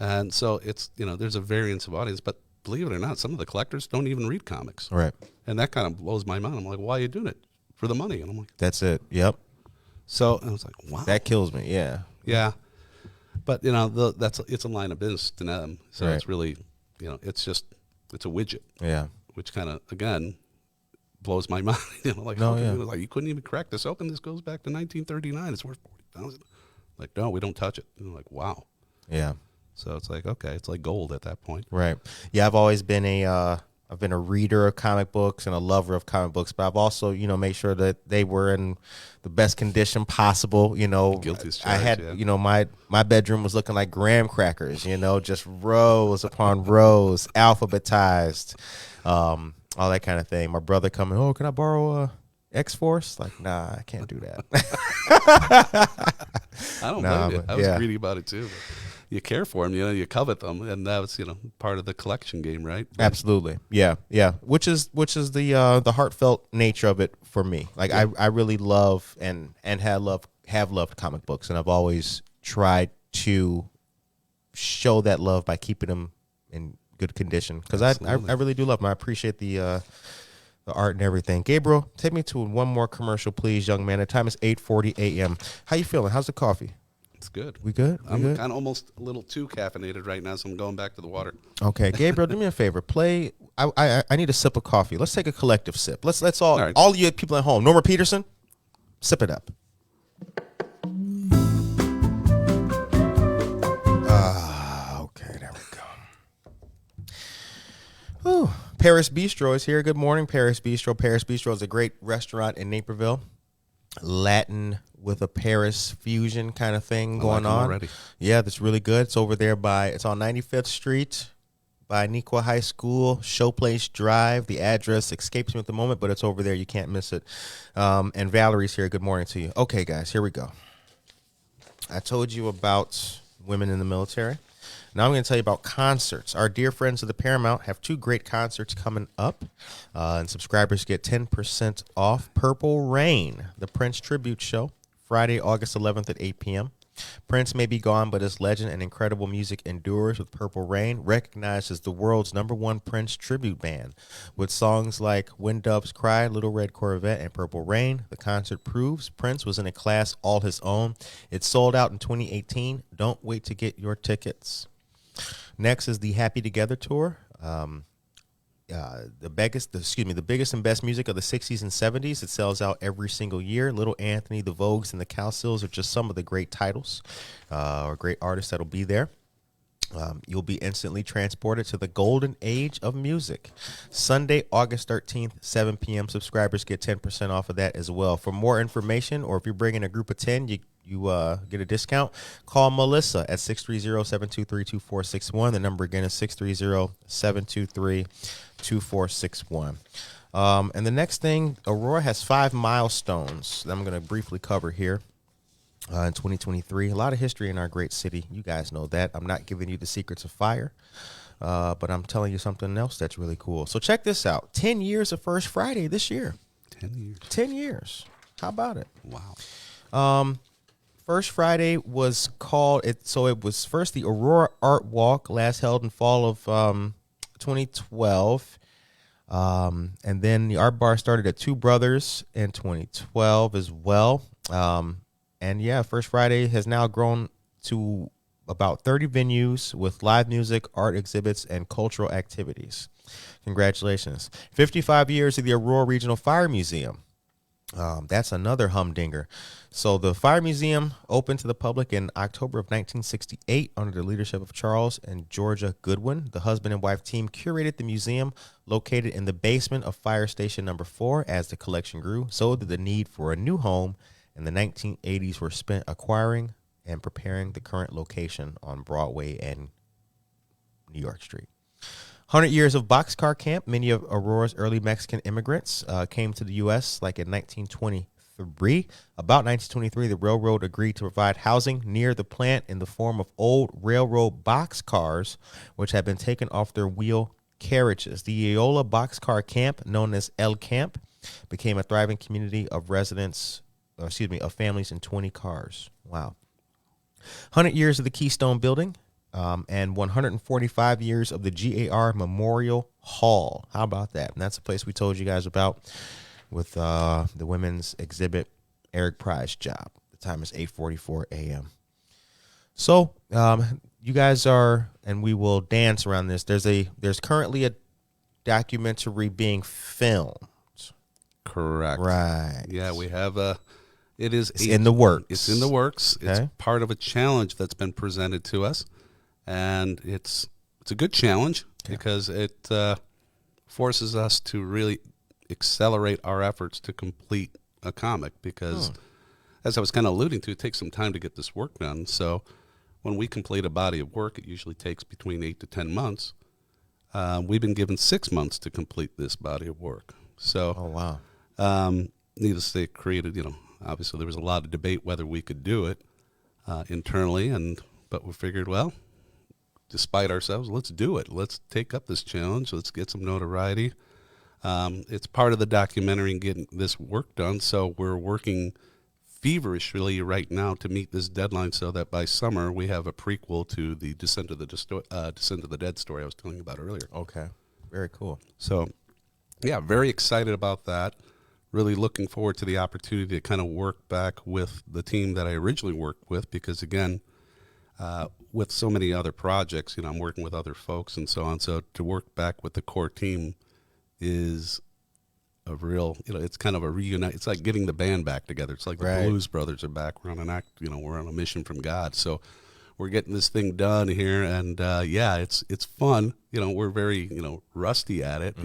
And so it's, you know, there's a variance of audience, but believe it or not, some of the collectors don't even read comics. Right. And that kind of blows my mind. I'm like, why are you doing it? For the money. And I'm like, that's it. Yep. So I was like, wow. That kills me. Yeah. Yeah. But, you know, it's a line of business to them. So it's really, you know, it's a widget. Yeah. Which kind of, again, blows my mind. You know, like, like, you couldn't even crack this open. This goes back to 1939. It's worth $40,000. Like, no, we don't touch it. And I'm like, wow. Yeah. So it's like, okay, it's like gold at that point. Right. Yeah, I've always been a reader of comic books and a lover of comic books, but I've also, you know, made sure that they were in the best condition possible. You know, Guilty as charged, I had, you know, my bedroom was looking like graham crackers, you know, just rows upon rows, alphabetized, all that kind of thing. My brother coming, oh, can I borrow X-Force? Like, nah, I can't do that. I don't blame you. I was greedy about it too. But you care for them, you know, you covet them, and that was, you know, part of the collection game, right? But absolutely, yeah. Which is the heartfelt nature of it for me. Like I really love and have loved comic books, and I've always tried to show that love by keeping them in good condition, because I really do love them. I appreciate the art and everything. Gabriel, take me to one more commercial, please, young man. The time is 8:40 a.m. How you feeling? How's the coffee? It's good. We good? I'm kind of almost a little too caffeinated right now, so I'm going back to the water. Okay, Gabriel, do me a favor. Play. I need a sip of coffee. Let's take a collective sip. Let's all you people at home. Norma Peterson, sip it up. Okay, there we go. Ooh, Paris Bistro is here. Good morning, Paris Bistro. Paris Bistro is a great restaurant in Naperville. Latin with a Paris fusion kind of thing going I like 'em on. already. Yeah, that's really good. It's over there it's on 95th Street by Nequa High School, Showplace Drive. The address escapes me at the moment, but it's over there. You can't miss it. And Valerie's here. Good morning to you. Okay, guys, here we go. I told you about women in the military. Now I'm going to tell you about concerts. Our dear friends of the Paramount have 2 great concerts coming up, and subscribers get 10% off. Purple Rain, the Prince Tribute Show, Friday, August 11th at 8 p.m. Prince may be gone, but his legend and incredible music endures with Purple Rain, recognized as the world's #1 Prince tribute band. With songs like When Doves Cry, Little Red Corvette, and Purple Rain, the concert proves Prince was in a class all his own. It sold out in 2018. Don't wait to get your tickets. Next is the Happy Together Tour. The biggest and best music of the 60s and 70s. It sells out every single year. Little Anthony, the Vogues, and the Cowsills are just some of the great titles or great artists that'll be there. You'll be instantly transported to the golden age of music. Sunday, August 13th, 7 p.m. Subscribers get 10% off of that as well. For more information, or if you're bringing a group of 10, you get a discount. Call Melissa at 630-723-2461. The number again is 630-723-2461. And the next thing, Aurora has 5 milestones that I'm going to briefly cover here. In 2023, a lot of history in our great city. You guys know that. I'm not giving you the secrets of fire, but I'm telling you something else that's really cool. So check this out. 10 years of First Friday this year. 10 years. 10 years. How about it? Wow. First Friday was called it. So it was first the Aurora Art Walk, last held in fall of 2012. And then the Art Bar started at Two Brothers in 2012 as well. And yeah, First Friday has now grown to about 30 venues with live music, art exhibits, and cultural activities. Congratulations. 55 years of the Aurora Regional Fire Museum. That's another humdinger. So the Fire Museum opened to the public in October of 1968 under the leadership of Charles and Georgia Goodwin. The husband and wife team curated the museum located in the basement of Fire Station Number 4. As the collection grew, so did the need for a new home, and the 1980s were spent acquiring and preparing the current location on Broadway and New York Street. 100 years of boxcar camp. Many of Aurora's early Mexican immigrants came to the U.S. like in 1923. About 1923, the railroad agreed to provide housing near the plant in the form of old railroad boxcars, which had been taken off their wheel carriages. The Eola Boxcar Camp, known as El Camp, became a thriving community of of families in 20 cars. Wow. 100 years of the Keystone Building. And 145 years of the GAR Memorial Hall. How about that? And that's a place we told you guys about with the women's exhibit, Eric Price Job. The time is 8:44 a.m. So you guys are, and we will dance around this. There's currently a documentary being filmed. Correct. Right. Yeah, we have it's in the works. It's in the works. Okay. It's part of a challenge that's been presented to us. And it's a good challenge because it forces us to really accelerate our efforts to complete a comic because, as I was kind of alluding to, it takes some time to get this work done. So when we complete a body of work, it usually takes between 8 to 10 months. We've been given 6 months to complete this body of work. So, oh, wow. Needless to say, it created, obviously there was a lot of debate whether we could do it internally, but we figured, well, despite ourselves, let's do it. Let's take up this challenge. Let's get some notoriety. It's part of the documentary and getting this work done. So we're working feverishly right now to meet this deadline so that by summer we have a prequel to the Descent of the Dead story I was telling you about earlier. Okay. Very cool. So, yeah, very excited about that. Really looking forward to the opportunity to kind of work back with the team that I originally worked with because, again, with so many other projects, I'm working with other folks and so on. So to work back with the core team is a real, it's kind of a reunite. It's like getting the band back together. It's like the Blues Brothers are back. We're on an act, we're on a mission from God. So we're getting this thing done here, and it's fun. We're very rusty at it.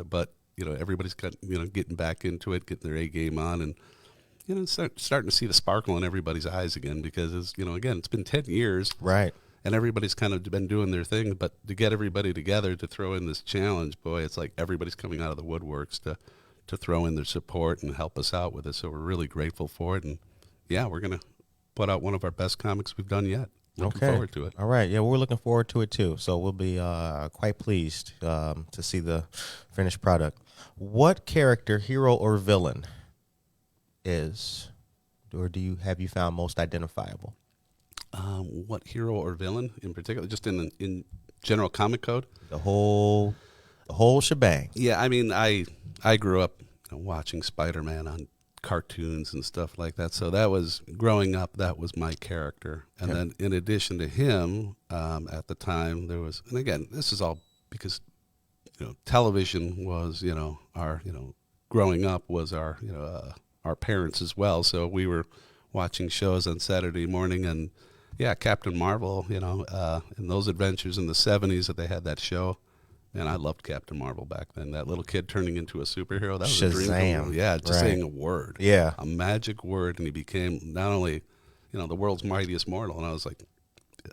But everybody's got getting back into it, getting their A game on, and starting to see the sparkle in everybody's eyes again, because it's been 10 years. Right. And everybody's kind of been doing their thing, but to get everybody together to throw in this challenge, boy, it's like everybody's coming out of the woodworks to throw in their support and help us out with it. So we're really grateful for it. And yeah, we're going to put out one of our best comics we've done yet. Looking forward to it. All right. Yeah, we're looking forward to it too. So we'll be quite pleased to see the finished product. What character, hero or villain, have you found most identifiable? What hero or villain in particular? Just in general comic code? The whole shebang. Yeah, I mean, I grew up watching Spider-Man on cartoons and stuff like that. So that was, growing up, that was my character. And then in addition to him, at the time, there was, and again, this is all because, television was, our, growing up was our parents as well. So we were watching shows on Saturday morning, and yeah, Captain Marvel, in those adventures in the 70s that they had that show. And I loved Captain Marvel back then. That little kid turning into a superhero, that was a dream come true. Yeah, just saying a word. Yeah. A magic word, and he became not only, the world's mightiest mortal. And I was like,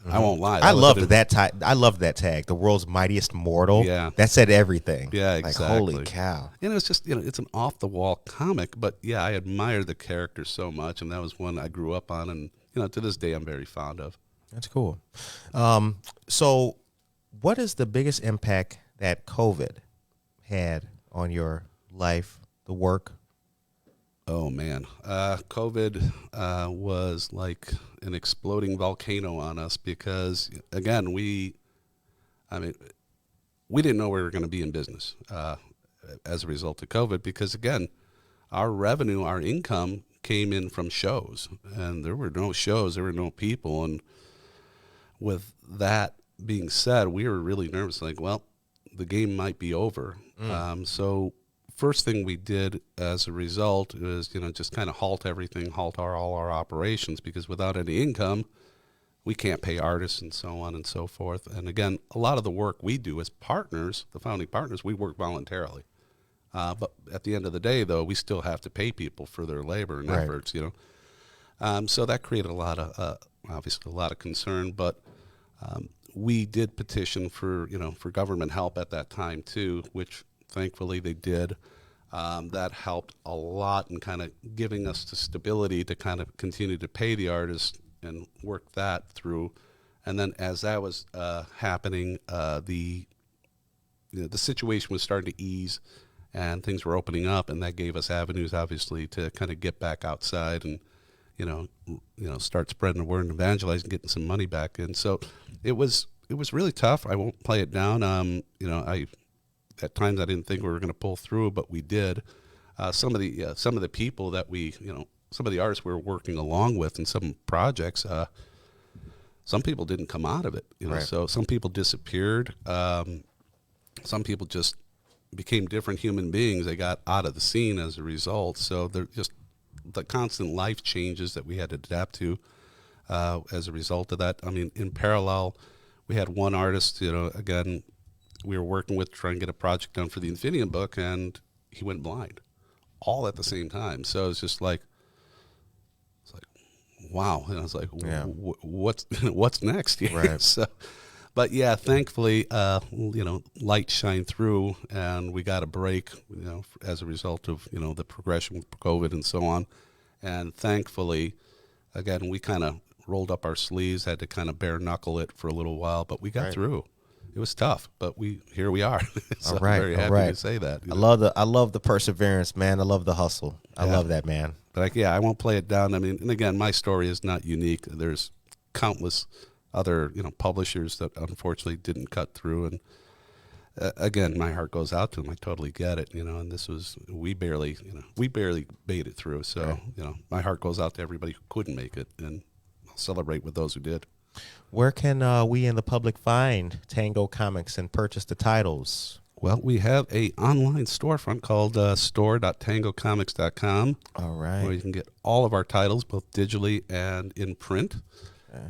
I won't lie. I loved that tag, the world's mightiest mortal. Yeah. That said everything. Yeah, like, exactly. Holy cow. And it was just, it's an off-the-wall comic, but yeah, I admired the character so much, and that was one I grew up on, and, to this day I'm very fond of. That's cool. So what is the biggest impact that COVID had on your life, the work? Oh, man. COVID was like an exploding volcano on us because, again, we didn't know we were going to be in business as a result of COVID because, again, our revenue, our income came in from shows, and there were no shows, there were no people. And with that being said, we were really nervous, like, well, the game might be over. So first thing we did as a result is, just kind of halt everything, halt all our operations, because without any income, we can't pay artists and so on and so forth. And again, a lot of the work we do as partners, the founding partners, we work voluntarily. But at the end of the day, though, we still have to pay people for their labor and efforts, So that created obviously a lot of concern, but we did petition for government help at that time too, which thankfully they did. That helped a lot in kind of giving us the stability to kind of continue to pay the artists and work that through. And then as that was happening, the situation was starting to ease and things were opening up, and that gave us avenues, obviously, to kind of get back outside and start spreading the word and evangelizing, getting some money back in. So it was really tough. I won't play it down. At times I didn't think we were going to pull through, but we did. Some of the people that some of the artists we were working along with in some projects, some people didn't come out of it. So some people disappeared. Some people just became different human beings. They got out of the scene as a result. So they're just the constant life changes that we had to adapt to as a result of that. I mean, in parallel, we had one artist, again, we were working with trying to get a project done for the Infinity book, and he went blind all at the same time. So it's just like, wow. And I was like, what's next here? Right. So, but yeah, thankfully, light shined through, and we got a break, as a result of, the progression with COVID and so on. And thankfully, again, we kind of rolled up our sleeves, had to kind of bare knuckle it for a little while, but we got through. It was tough, but here we are. So I'm very happy to say that. I love the perseverance, man. I love the hustle. I love that, man. But I won't play it down. I mean, and again, my story is not unique. There's countless other, publishers that unfortunately didn't cut through. And again, my heart goes out to them. I totally get it, and we barely made it through. So, my heart goes out to everybody who couldn't make it, and I'll celebrate with those who did. Where can we in the public find Tango Comics and purchase the titles? Well, we have a online storefront called store.tangocomics.com. All right. Where you can get all of our titles, both digitally and in print.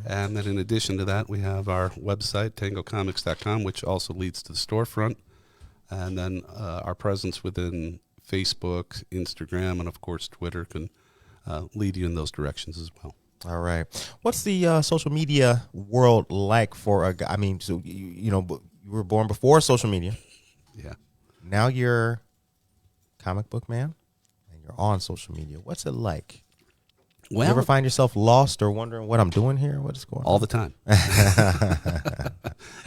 And then in addition to that, we have our website, tangocomics.com, which also leads to the storefront. And then our presence within Facebook, Instagram, and, of course, Twitter can lead you in those directions as well. All right. What's the social media world like for a guy? I mean, so you were born before social media. Yeah. Now you're comic book man, and you're on social media. What's it like? Well, You ever find yourself lost or wondering what I'm doing here? What is going on? all the time.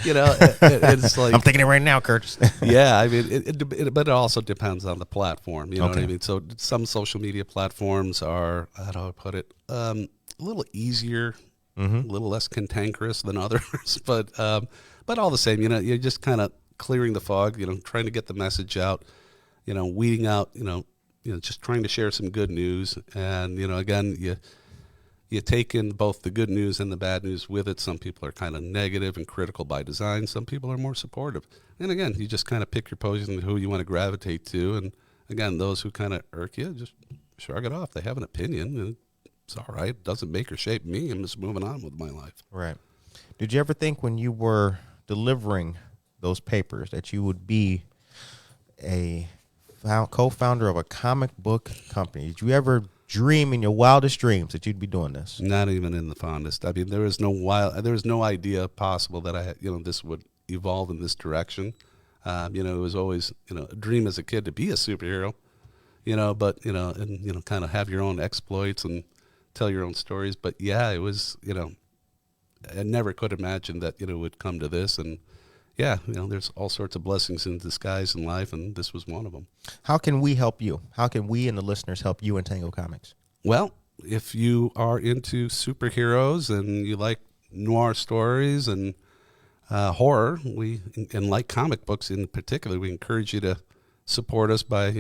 It's like I'm thinking it right now, Curtis. yeah, I mean, but it also depends on the platform. You know what I Okay. mean? So some social media platforms are, how do I put it, a little easier, a little less cantankerous than others, but all the same, you're just kind of clearing the fog, trying to get the message out, weeding out, just trying to share some good news. And, again, you take in both the good news and the bad news with it. Some people are kind of negative and critical by design. Some people are more supportive. And again, you just kind of pick your poison and who you want to gravitate to. And again, those who kind of irk you, just shrug it off. They have an opinion, and it's all right. It doesn't make or shape me. I'm just moving on with my life. Right. Did you ever think when you were delivering those papers that you would be a co-founder of a comic book company? Did you ever dream in your wildest dreams that you'd be doing this? Not even in the fondest. I mean, there was no idea possible that I had, this would evolve in this direction. It was always, a dream as a kid to be a superhero, but, and, kind of have your own exploits and tell your own stories. But yeah, it was, I never could imagine that, it would come to this. And yeah, there's all sorts of blessings in disguise in life, and this was one of them. How can we help you? How can we and the listeners help you in Tango Comics? Well, if you are into superheroes and you like noir stories and horror, and like comic books in particular, we encourage you to support us by,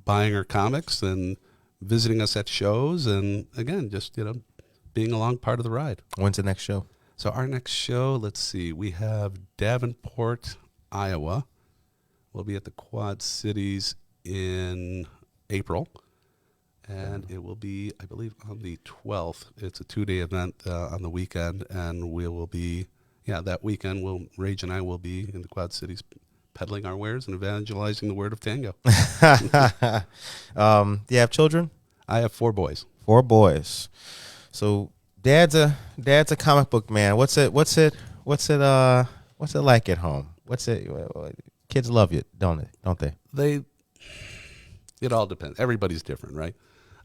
buying our comics and visiting us at shows, and again, just, being along part of the ride. When's the next show? So our next show, let's see, we have Davenport, Iowa. We'll be at the Quad Cities in April, and it will be, I believe, on the 12th. It's a 2-day event on the weekend, and we will be, that weekend, Rage and I will be in the Quad Cities peddling our wares and evangelizing the word of tango. Do you have children? I have 4 boys. 4 boys. So dad's a comic book man. What's it like at home? Kids love you, don't they? It all depends. Everybody's different, right?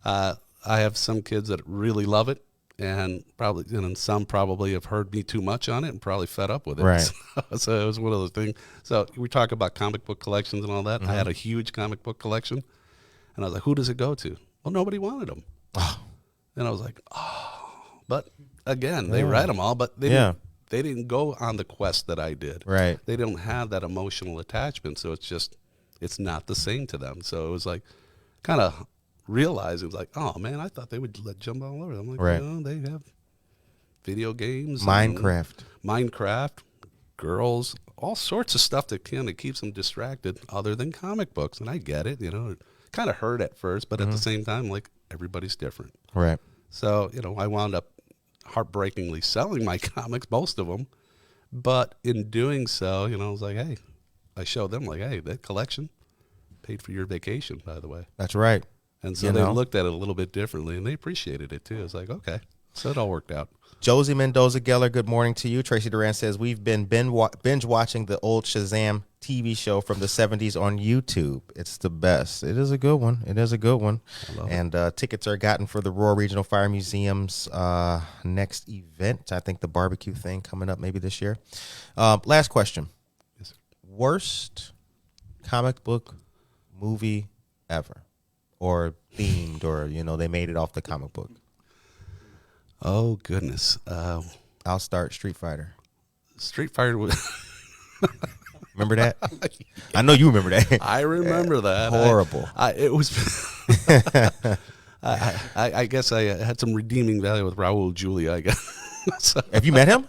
I have some kids that really love it, and some probably have heard me too much on it and probably fed up with it. Right. So it was one of those things. So we talk about comic book collections and all that. I had a huge comic book collection, and I was like, who does it go to? Well, nobody wanted them. Oh. And I was like, but again, they read them all, but they didn't go on the quest that I did. Right. They don't have that emotional attachment, so it's not the same to them. So it was like kind of realizing, like, oh man, I thought they would jump all over. I'm like, right. They have video games, Minecraft, girls, all sorts of stuff that kind of keeps them distracted other than comic books. And I get it, it kind of hurt at first, but at the same time, like, everybody's different. Right. So, I wound up heartbreakingly selling my comics, most of them. But in doing so, I was like, hey, I showed them, like, hey, that collection paid for your vacation, by the way. That's right. And so they looked at it a little bit differently, and they appreciated it, too. It's like, okay, so it all worked out. Josie Mendoza-Geller, good morning to you. Tracy Duran says, we've been binge watching the old Shazam TV show from the 70s on YouTube. It's the best. It is a good one. And tickets are gotten for the Aurora Regional Fire Museum's next event. I think the barbecue thing coming up maybe this year. Last question. Yes, sir. Worst comic book movie ever, or themed, or, they made it off the comic book? Oh, goodness. I'll start Street Fighter. Street Fighter was... Remember that? I know you remember that. I remember that. Horrible. It was... I guess I had some redeeming value with Raul Julia, I guess. So, have you met him?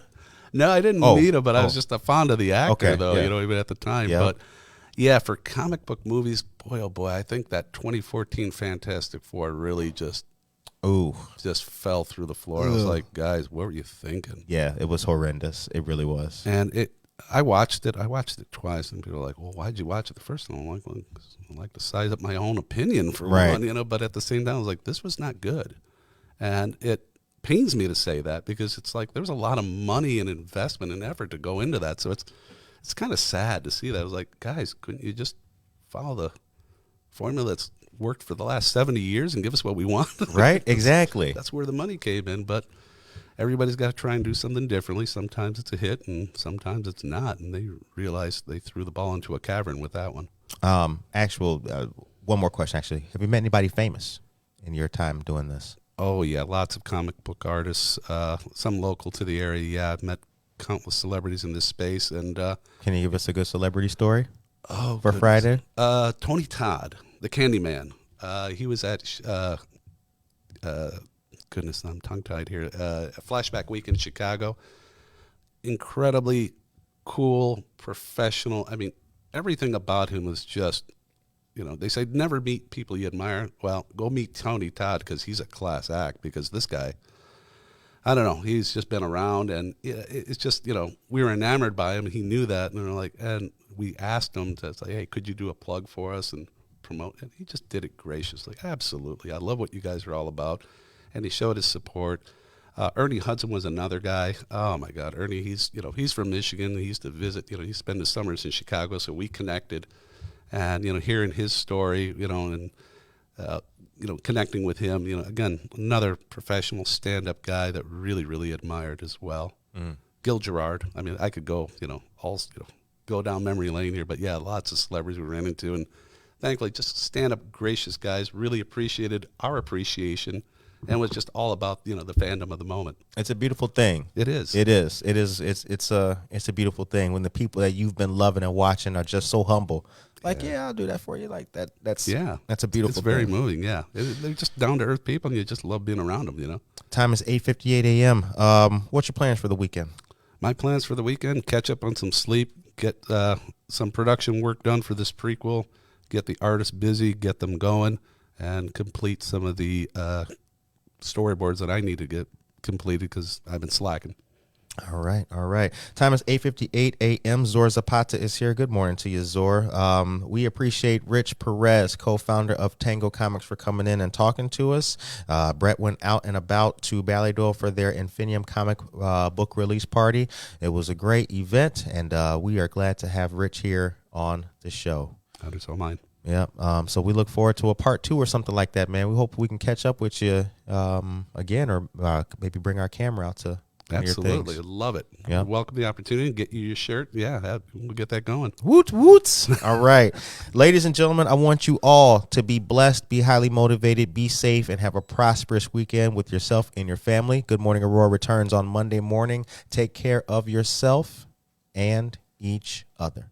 No, I didn't meet him, but I was just fond of the actor, though, even at the time. Yep. But, yeah, for comic book movies, boy, oh boy, I think that 2014 Fantastic Four really just fell through the floor. I was like, guys, what were you thinking? Yeah, it was horrendous. It really was. And I watched it. I watched it twice, and people are like, "Well, why'd you watch it the first time?" I'm like, "Well, 'cause I like to size up my own opinion for Right. one, you know." But at the same time, I was like, "This was not good," and it pains me to say that because it's like there was a lot of money and investment and effort to go into that. So it's kind of sad to see that. I was like, guys, couldn't you just follow the formula that's worked for the last 70 years and give us what we want? Right, exactly. That's where the money came in, but everybody's got to try and do something differently. Sometimes it's a hit and sometimes it's not, and they realized they threw the ball into a cavern with that one. One more question, actually. Have you met anybody famous in your time doing this? Oh, yeah, lots of comic book artists, some local to the area. Yeah, I've met countless celebrities in this space. And Can you give us a good celebrity story for goodness. Friday? Tony Todd, the Candyman. He was at, goodness, I'm tongue-tied here, Flashback Week in Chicago. Incredibly cool, professional. I mean, everything about him was just, you know, they say never meet people you admire. Well, go meet Tony Todd because he's a class act, because this guy, I don't know, he's just been around, and it's just, you know, we were enamored by him, and he knew that, and we're like, and we asked him to say, hey, could you do a plug for us and promote? And he just did it graciously. Absolutely. I love what you guys are all about. And he showed his support. Ernie Hudson was another guy. Oh my God, Ernie, he's from Michigan. He used to visit, he spent his summers in Chicago, so we connected. And, hearing his story, and, connecting with him, again, another professional stand-up guy that really, really admired as well. Gil Gerard. I mean, I could go, go down memory lane here, but yeah, lots of celebrities we ran into, and thankfully just stand-up gracious guys really appreciated our appreciation, and was just all about, the fandom of the moment. It's a beautiful thing. It is. It is. It is. It's a beautiful thing when the people that you've been loving and watching are just so humble. Like, yeah, I'll do that for you. Like that. That's a beautiful It's very thing. moving. Yeah, they're just down to earth people, and you just love being around them. Time is 8:58 a.m. What's your plans for the weekend? My plans for the weekend: catch up on some sleep, get some production work done for this prequel, get the artists busy, get them going, and complete some of the storyboards that I need to get completed because I've been slacking. All right. Time is 8:58 a.m. Zor Zapata is here. Good morning to you, Zor. We appreciate Rich Perez, co-founder of Tango Comics, for coming in and talking to us. Brett went out and about to Ballydoyle for their Infinium comic book release party. It was a great event, and we are glad to have Rich here on the show. That is all mine. Yeah. So we look forward to a part 2 or something like that, man. We hope we can catch up with you again, or maybe bring our camera out to Absolutely. I love it. Yeah. Welcome the opportunity. Get you your shirt. Yeah, we'll get that going. Woot woots. All right. Ladies and gentlemen, I want you all to be blessed, be highly motivated, be safe, and have a prosperous weekend with yourself and your family. Good Morning Aurora returns on Monday morning. Take care of yourself and each other.